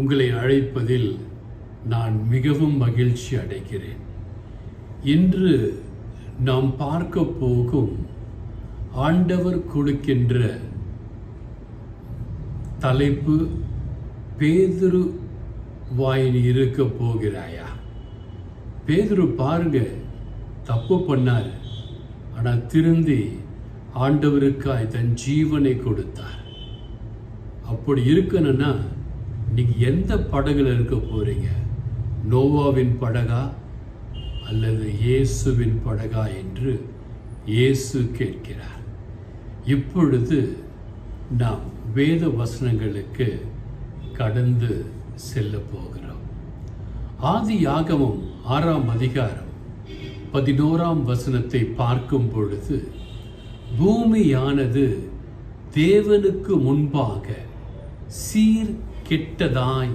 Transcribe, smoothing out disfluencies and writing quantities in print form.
உங்களை அழைப்பதில் நான் மிகவும் மகிழ்ச்சி அடைகிறேன். இன்று நாம் பார்க்க போகும் ஆண்டவர் கொடுக்கின்ற தலைப்பு, பேதுரு வாயில் இருக்க போகிறாயா? பேதுரு பாருங்க, தப்பு பண்ணார், ஆனால் திருந்தி ஆண்டவருக்காய் தன் ஜீவனை கொடுத்தார். அப்படி இருக்கணும்னா நீங்க எந்த படகுல இருக்க போறீங்க? நோவாவின் படகா அல்லது இயேசுவின் படகா என்று இயேசு கேட்கிறார். இப்பொழுது நாம் வேத வசனங்களுக்கு கடந்து செல்ல போகிறோம். ஆதியாகமம் 6ஆம் அதிகாரம் 11ஆம் வசனத்தை பார்க்கும் பொழுது, பூமியானது தேவனுக்கு முன்பாக சீர் கெட்டதாய்